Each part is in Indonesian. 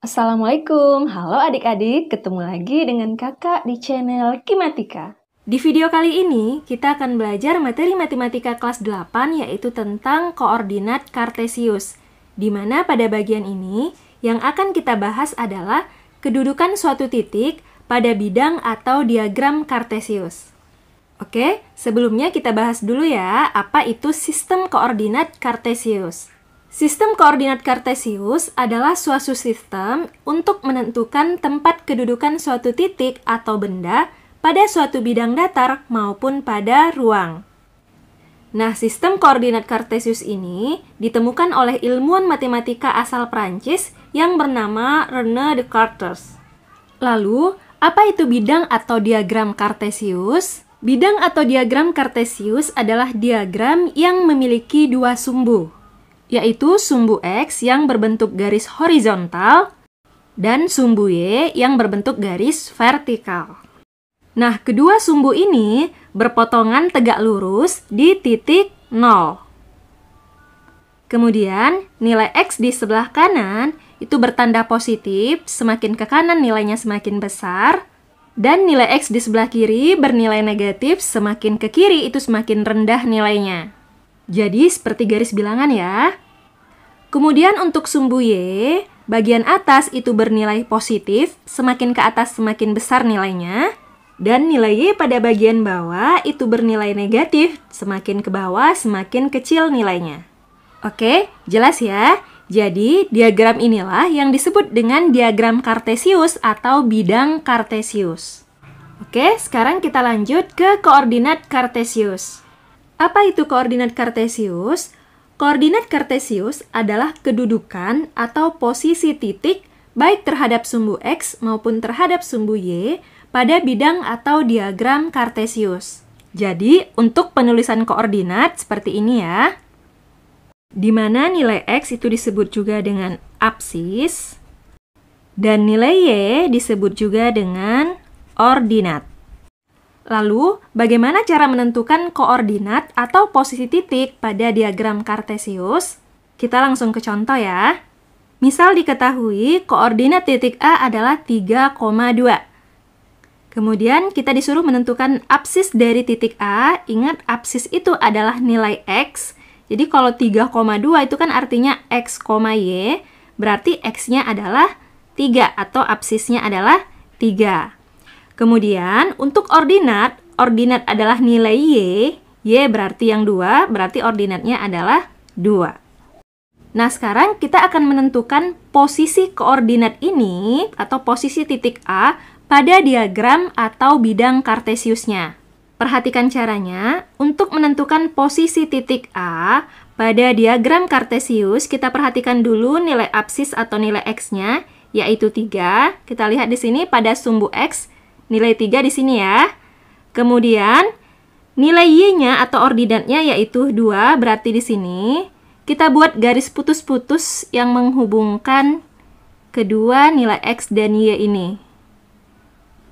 Assalamualaikum, halo adik-adik, ketemu lagi dengan kakak di channel Kimatika. Di video kali ini, kita akan belajar materi matematika kelas 8 yaitu tentang koordinat kartesius. Di mana pada bagian ini, yang akan kita bahas adalah kedudukan suatu titik pada bidang atau diagram kartesius. Oke, sebelumnya kita bahas dulu ya, apa itu sistem koordinat kartesius. Sistem koordinat kartesius adalah suatu sistem untuk menentukan tempat kedudukan suatu titik atau benda pada suatu bidang datar maupun pada ruang. Nah, sistem koordinat kartesius ini ditemukan oleh ilmuwan matematika asal Prancis yang bernama René Descartes. Lalu, apa itu bidang atau diagram kartesius? Bidang atau diagram kartesius adalah diagram yang memiliki dua sumbu, yaitu sumbu X yang berbentuk garis horizontal dan sumbu Y yang berbentuk garis vertikal. Nah, kedua sumbu ini berpotongan tegak lurus di titik 0. Kemudian, nilai X di sebelah kanan itu bertanda positif, semakin ke kanan nilainya semakin besar, dan nilai X di sebelah kiri bernilai negatif, semakin ke kiri itu semakin rendah nilainya. Jadi, seperti garis bilangan ya. Kemudian untuk sumbu Y, bagian atas itu bernilai positif, semakin ke atas semakin besar nilainya. Dan nilai Y pada bagian bawah itu bernilai negatif, semakin ke bawah semakin kecil nilainya. Oke, jelas ya? Jadi, diagram inilah yang disebut dengan diagram kartesius atau bidang kartesius. Oke, sekarang kita lanjut ke koordinat kartesius. Apa itu koordinat kartesius? Koordinat kartesius adalah kedudukan atau posisi titik baik terhadap sumbu X maupun terhadap sumbu Y pada bidang atau diagram kartesius. Jadi, untuk penulisan koordinat seperti ini ya, di mana nilai X itu disebut juga dengan apsis, dan nilai Y disebut juga dengan ordinat. Lalu, bagaimana cara menentukan koordinat atau posisi titik pada diagram kartesius? Kita langsung ke contoh ya. Misal diketahui koordinat titik A adalah 3,2. Kemudian kita disuruh menentukan apsis dari titik A. Ingat, apsis itu adalah nilai X. Jadi kalau 3,2 itu kan artinya X, Y, berarti X-nya adalah 3 atau apsisnya adalah 3. Kemudian, untuk ordinat adalah nilai Y berarti yang 2, berarti ordinatnya adalah 2. Nah, sekarang kita akan menentukan posisi koordinat ini, atau posisi titik A, pada diagram atau bidang kartesiusnya. Perhatikan caranya, untuk menentukan posisi titik A pada diagram kartesius, kita perhatikan dulu nilai apsis atau nilai X-nya, yaitu 3. Kita lihat di sini pada sumbu X, nilai 3 di sini ya. Kemudian, nilai Y-nya atau ordinatnya yaitu 2, berarti di sini kita buat garis putus-putus yang menghubungkan kedua nilai X dan Y ini.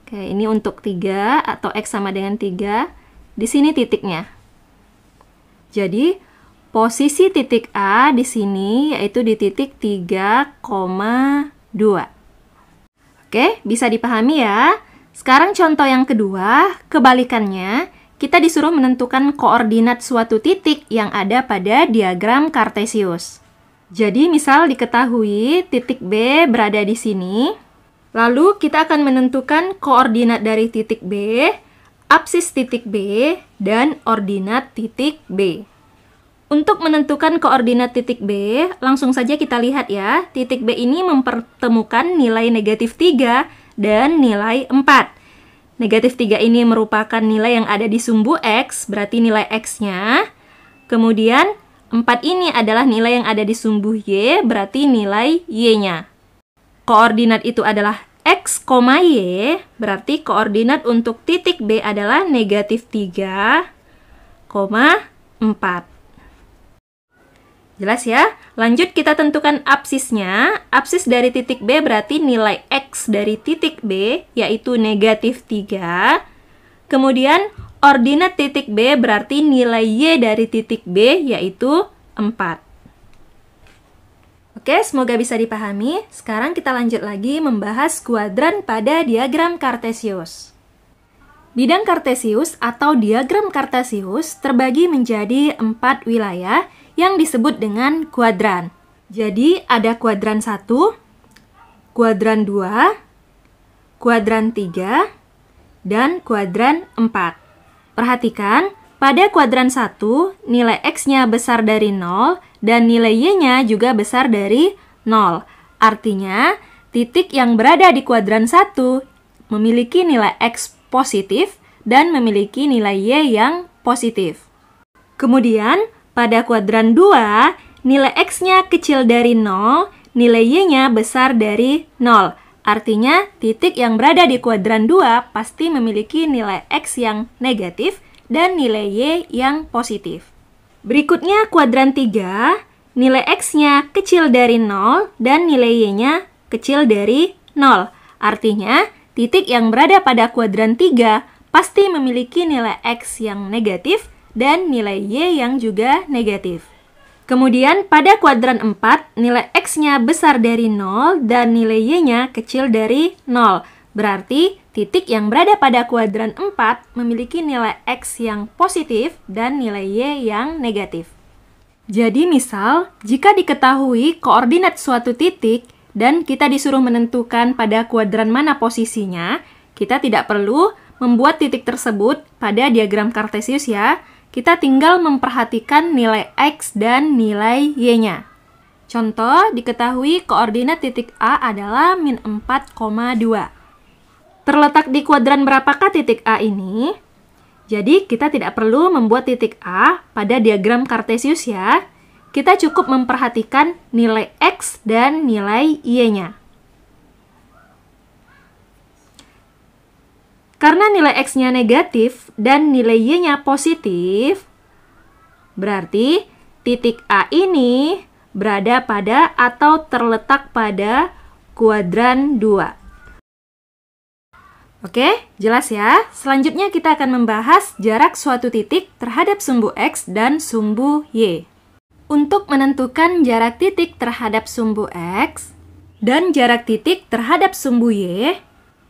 Oke, ini untuk 3 atau X sama dengan 3. Di sini titiknya. Jadi, posisi titik A di sini yaitu di titik 3,2. Oke, bisa dipahami ya? Sekarang contoh yang kedua, kebalikannya, kita disuruh menentukan koordinat suatu titik yang ada pada diagram kartesius. Jadi misal diketahui titik B berada di sini, lalu kita akan menentukan koordinat dari titik B, apsis titik B, dan ordinat titik B. Untuk menentukan koordinat titik B, langsung saja kita lihat ya, titik B ini mempertemukan nilai negatif 3 dan nilai 4. Negatif 3 ini merupakan nilai yang ada di sumbu X, berarti nilai X-nya. Kemudian, 4 ini adalah nilai yang ada di sumbu Y, berarti nilai Y-nya. Koordinat itu adalah X, Y, berarti koordinat untuk titik B adalah negatif 3, 4. Jelas ya? Lanjut kita tentukan apsisnya. Apsis dari titik B berarti nilai X dari titik B, yaitu negatif 3. Kemudian ordinat titik B berarti nilai Y dari titik B, yaitu 4. Oke, semoga bisa dipahami. Sekarang kita lanjut lagi membahas kuadran pada diagram Kartesius. Bidang Kartesius atau diagram Kartesius terbagi menjadi 4 wilayah yang disebut dengan kuadran. Jadi ada kuadran 1, kuadran 2, kuadran 3, dan kuadran 4. Perhatikan, pada kuadran 1, nilai X-nya besar dari 0 dan nilai Y-nya juga besar dari 0. Artinya, titik yang berada di kuadran 1 memiliki nilai X positif dan memiliki nilai Y yang positif. Kemudian, pada kuadran 2, nilai X-nya kecil dari 0, nilai Y-nya besar dari 0. Artinya, titik yang berada di kuadran 2 pasti memiliki nilai X yang negatif dan nilai Y yang positif. Berikutnya, kuadran 3, nilai X-nya kecil dari 0 dan nilai Y-nya kecil dari 0. Artinya, titik yang berada pada kuadran 3 pasti memiliki nilai X yang negatif dan nilai Y yang juga negatif. Kemudian pada kuadran 4, nilai X-nya besar dari 0 dan nilai Y-nya kecil dari 0. Berarti titik yang berada pada kuadran 4 memiliki nilai X yang positif dan nilai Y yang negatif. Jadi misal, jika diketahui koordinat suatu titik dan kita disuruh menentukan pada kuadran mana posisinya, kita tidak perlu membuat titik tersebut pada diagram Kartesius ya. Kita tinggal memperhatikan nilai X dan nilai Y-nya. Contoh, diketahui koordinat titik A adalah min 4,2. Terletak di kuadran berapakah titik A ini? Jadi, kita tidak perlu membuat titik A pada diagram Kartesius ya. Kita cukup memperhatikan nilai X dan nilai Y-nya. Karena nilai X-nya negatif dan nilai Y-nya positif, berarti titik A ini berada pada atau terletak pada kuadran 2. Oke, jelas ya? Selanjutnya kita akan membahas jarak suatu titik terhadap sumbu X dan sumbu Y. Untuk menentukan jarak titik terhadap sumbu X dan jarak titik terhadap sumbu Y,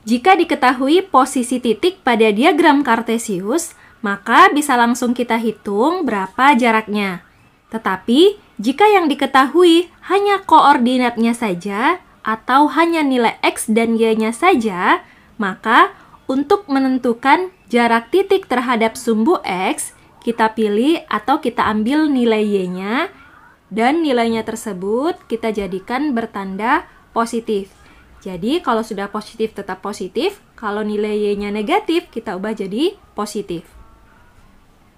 jika diketahui posisi titik pada diagram Kartesius, maka bisa langsung kita hitung berapa jaraknya. Tetapi, jika yang diketahui hanya koordinatnya saja atau hanya nilai X dan Y-nya saja, maka untuk menentukan jarak titik terhadap sumbu X, kita pilih atau kita ambil nilai Y-nya dan nilainya tersebut kita jadikan bertanda positif. Jadi, kalau sudah positif tetap positif, kalau nilai Y-nya negatif, kita ubah jadi positif.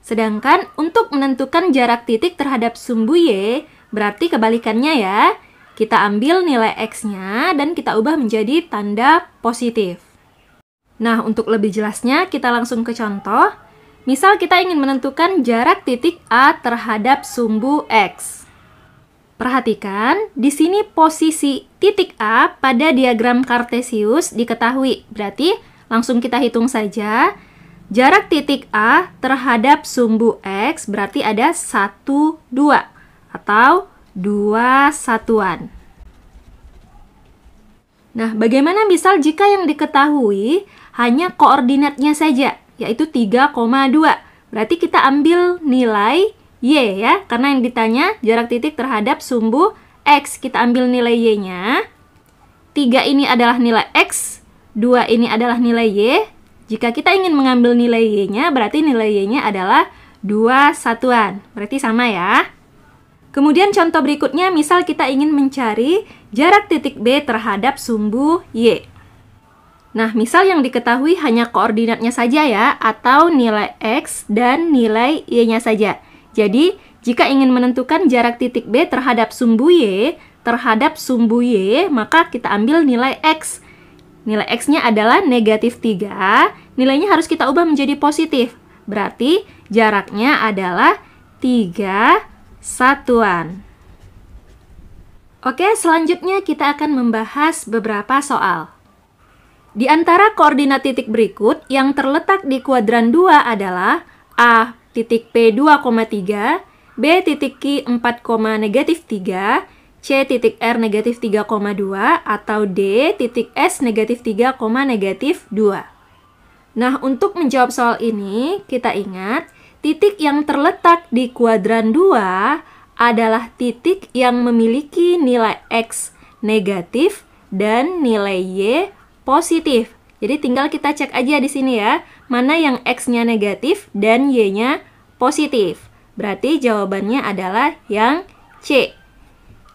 Sedangkan untuk menentukan jarak titik terhadap sumbu Y, berarti kebalikannya ya. Kita ambil nilai X-nya dan kita ubah menjadi tanda positif. Nah, untuk lebih jelasnya, kita langsung ke contoh. Misal kita ingin menentukan jarak titik A terhadap sumbu X. Perhatikan, di sini posisi titik A pada diagram Kartesius diketahui. Berarti langsung kita hitung saja. Jarak titik A terhadap sumbu X berarti ada 1, 2 atau 2 satuan. Nah, bagaimana misal jika yang diketahui hanya koordinatnya saja, yaitu 3,2. Berarti kita ambil nilai Y ya, karena yang ditanya jarak titik terhadap sumbu X. Kita ambil nilai Y-nya. 3 ini adalah nilai X, 2 ini adalah nilai Y. Jika kita ingin mengambil nilai Y-nya, berarti nilai Y-nya adalah 2 satuan. Berarti sama ya. Kemudian contoh berikutnya, misal kita ingin mencari jarak titik B terhadap sumbu Y. Nah, misal yang diketahui hanya koordinatnya saja ya, atau nilai X dan nilai Y-nya saja. Jadi, jika ingin menentukan jarak titik B terhadap sumbu Y, maka kita ambil nilai X. Nilai X-nya adalah negatif 3, nilainya harus kita ubah menjadi positif. Berarti, jaraknya adalah 3 satuan. Oke, selanjutnya kita akan membahas beberapa soal. Di antara koordinat titik berikut, yang terletak di kuadran 2 adalah A titik P 2,3, B titik Q 4, -3, C titik R negatif 3,2 atau D titik S negatif 3, negatif 2. Nah, untuk menjawab soal ini, kita ingat titik yang terletak di kuadran 2 adalah titik yang memiliki nilai X negatif dan nilai Y positif. Jadi tinggal kita cek aja di sini ya, mana yang X-nya negatif dan Y-nya positif. Berarti jawabannya adalah yang C.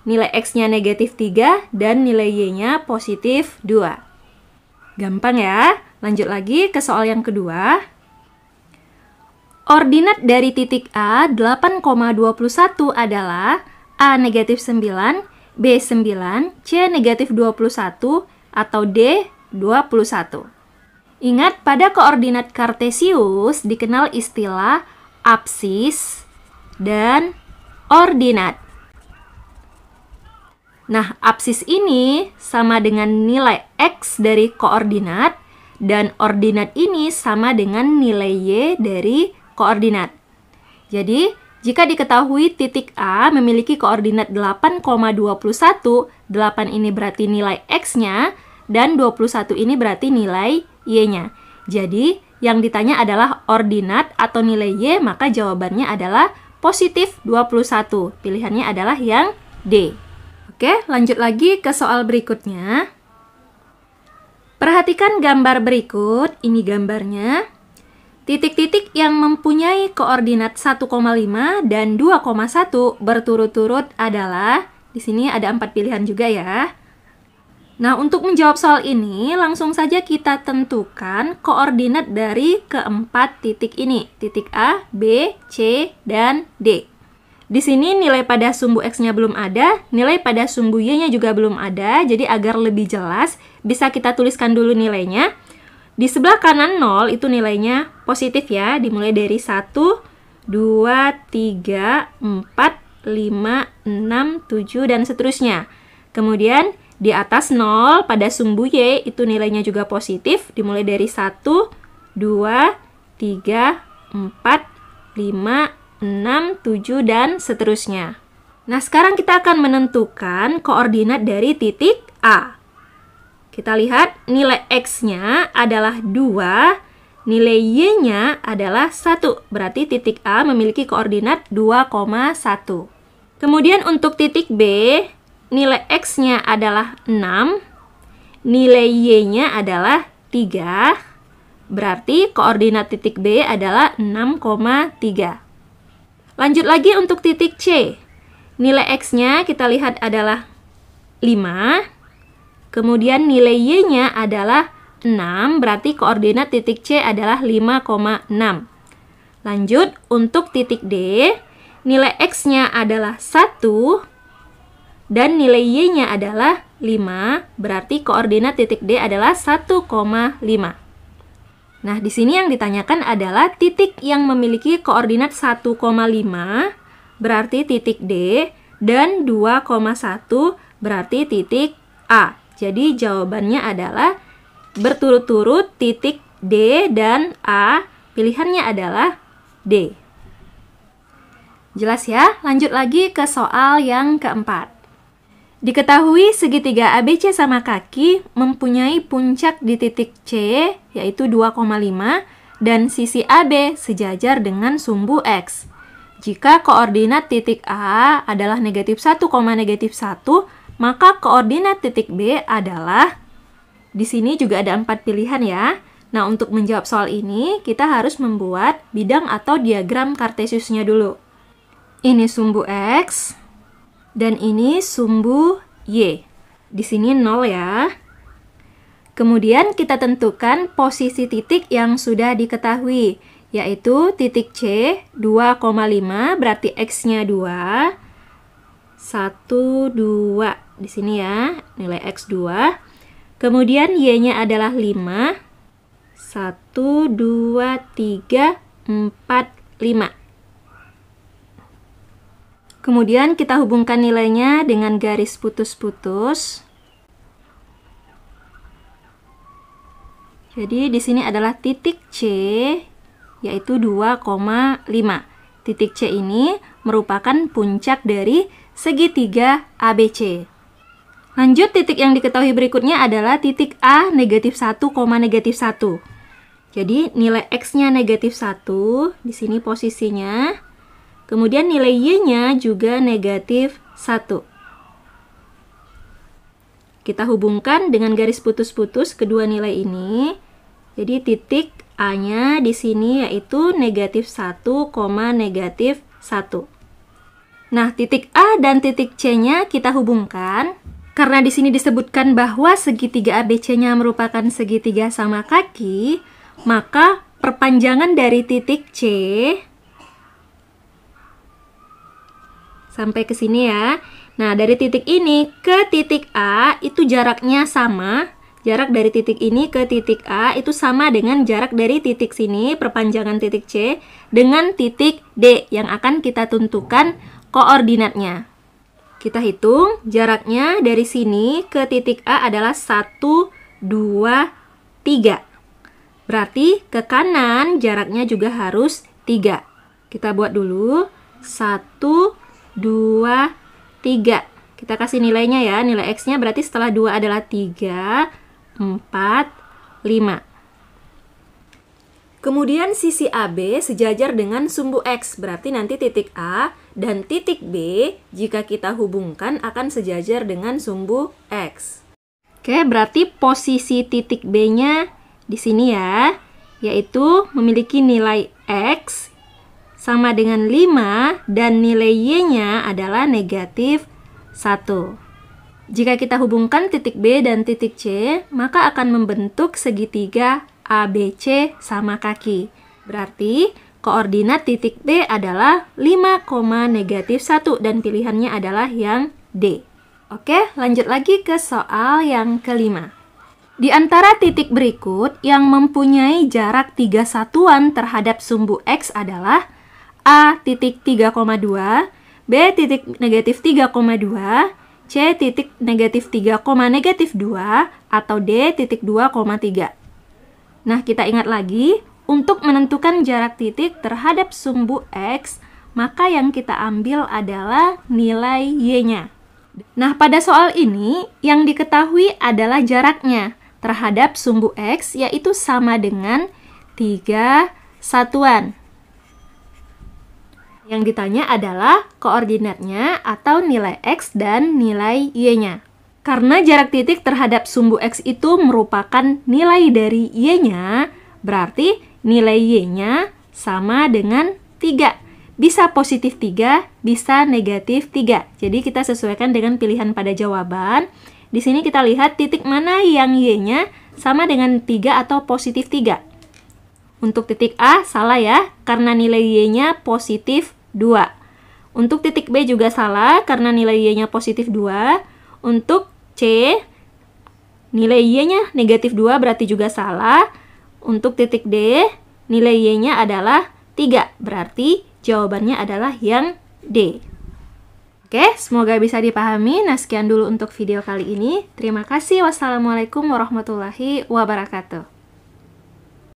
Nilai X-nya negatif 3 dan nilai Y-nya positif 2. Gampang ya. Lanjut lagi ke soal yang kedua. Ordinat dari titik A 8,21 adalah A negatif 9, B 9, C negatif 21, atau D 21. Ingat, pada koordinat kartesius dikenal istilah apsis dan ordinat. Nah, apsis ini sama dengan nilai X dari koordinat, dan ordinat ini sama dengan nilai Y dari koordinat. Jadi, jika diketahui titik A memiliki koordinat 8,21, 8 ini berarti nilai X-nya, dan 21 ini berarti nilai Y-nya. Jadi, yang ditanya adalah ordinat atau nilai Y, maka jawabannya adalah positif 21. Pilihannya adalah yang D. Oke, lanjut lagi ke soal berikutnya. Perhatikan gambar berikut, ini gambarnya. Titik-titik yang mempunyai koordinat 1,5 dan 2,1 berturut-turut adalah, di sini ada 4 pilihan juga ya. Nah, untuk menjawab soal ini, langsung saja kita tentukan koordinat dari keempat titik ini. Titik A, B, C, dan D. Di sini nilai pada sumbu X-nya belum ada, nilai pada sumbu Y-nya juga belum ada, jadi agar lebih jelas, bisa kita tuliskan dulu nilainya. Di sebelah kanan 0 itu nilainya positif ya, dimulai dari 1, 2, 3, 4, 5, 6, 7, dan seterusnya. Kemudian di atas 0 pada sumbu Y itu nilainya juga positif, dimulai dari 1, 2, 3, 4, 5, 6, 7, dan seterusnya. Nah, sekarang kita akan menentukan koordinat dari titik A. Kita lihat nilai X-nya adalah 2, nilai Y-nya adalah 1. Berarti titik A memiliki koordinat 2,1. Kemudian untuk titik B, nilai X-nya adalah 6, nilai Y-nya adalah 3. Berarti koordinat titik B adalah 6,3. Lanjut lagi untuk titik C. Nilai X-nya kita lihat adalah 5. Kemudian nilai Y-nya adalah 6. Berarti koordinat titik C adalah 5,6. Lanjut untuk titik D. Nilai X-nya adalah 1. Dan nilai Y-nya adalah 5. Berarti koordinat titik D adalah 1,5. Nah, di sini yang ditanyakan adalah titik yang memiliki koordinat 1,5, berarti titik D, dan 2,1 berarti titik A. Jadi jawabannya adalah berturut-turut titik D dan A, pilihannya adalah D. Jelas ya? Lanjut lagi ke soal yang keempat. Diketahui segitiga ABC sama kaki mempunyai puncak di titik C, yaitu 2,5, dan sisi AB sejajar dengan sumbu X. Jika koordinat titik A adalah negatif 1, negatif 1, maka koordinat titik B adalah, di sini juga ada 4 pilihan ya. Nah, untuk menjawab soal ini, kita harus membuat bidang atau diagram kartesiusnya dulu. Ini sumbu X, dan ini sumbu Y. Di sini 0 ya. Kemudian kita tentukan posisi titik yang sudah diketahui, yaitu titik C 2,5 berarti X-nya 2. 1, 2. Di sini ya, nilai X 2. Kemudian Y-nya adalah 5. 1, 2, 3, 4, 5. Kemudian kita hubungkan nilainya dengan garis putus-putus. Jadi di sini adalah titik C, yaitu 2,5. Titik C ini merupakan puncak dari segitiga ABC. Lanjut, titik yang diketahui berikutnya adalah titik A negatif 1, negatif 1. Jadi nilai X-nya negatif 1, di sini posisinya. Kemudian nilai Y-nya juga negatif 1. Kita hubungkan dengan garis putus-putus kedua nilai ini. Jadi titik A-nya di sini yaitu negatif 1, negatif 1. Nah, titik A dan titik C-nya kita hubungkan. Karena di sini disebutkan bahwa segitiga ABC-nya merupakan segitiga sama kaki, maka perpanjangan dari titik C sampai ke sini ya. Nah, dari titik ini ke titik A itu jaraknya sama. Jarak dari titik ini ke titik A itu sama dengan jarak dari titik sini, perpanjangan titik C, dengan titik D yang akan kita tentukan koordinatnya. Kita hitung jaraknya dari sini ke titik A adalah 1, 2, 3. Berarti ke kanan jaraknya juga harus 3. Kita buat dulu 1, 2, 3. Kita kasih nilainya ya. Nilai X-nya berarti setelah 2 adalah 3, 4, 5. Kemudian sisi AB sejajar dengan sumbu X. Berarti nanti titik A dan titik B jika kita hubungkan akan sejajar dengan sumbu X. Oke, berarti posisi titik B-nya di sini ya, yaitu memiliki nilai X sama dengan 5 dan nilai Y-nya adalah negatif 1. Jika kita hubungkan titik B dan titik C, maka akan membentuk segitiga ABC sama kaki. Berarti koordinat titik B adalah 5, negatif 1 dan pilihannya adalah yang D. Oke, lanjut lagi ke soal yang kelima. Di antara titik berikut yang mempunyai jarak 3 satuan terhadap sumbu X adalah A titik 3,2, B titik negatif 3,2, C titik negatif 3, negatif 2, atau D titik 2,3. Nah, kita ingat lagi, untuk menentukan jarak titik terhadap sumbu X, maka yang kita ambil adalah nilai Y-nya. Nah, pada soal ini, yang diketahui adalah jaraknya terhadap sumbu X, yaitu sama dengan 3 satuan. Yang ditanya adalah koordinatnya atau nilai X dan nilai Y-nya. Karena jarak titik terhadap sumbu X itu merupakan nilai dari Y-nya, berarti nilai Y-nya sama dengan 3. Bisa positif 3, bisa negatif 3. Jadi kita sesuaikan dengan pilihan pada jawaban. Di sini kita lihat titik mana yang Y-nya sama dengan 3 atau positif 3. Untuk titik A salah ya, karena nilai Y-nya positif 2. Untuk titik B juga salah, karena nilai Y-nya positif 2. Untuk C, nilai Y-nya negatif 2 berarti juga salah. Untuk titik D, nilai Y-nya adalah 3, berarti jawabannya adalah yang D. Oke, semoga bisa dipahami. Nah, sekian dulu untuk video kali ini. Terima kasih. Wassalamualaikum warahmatullahi wabarakatuh.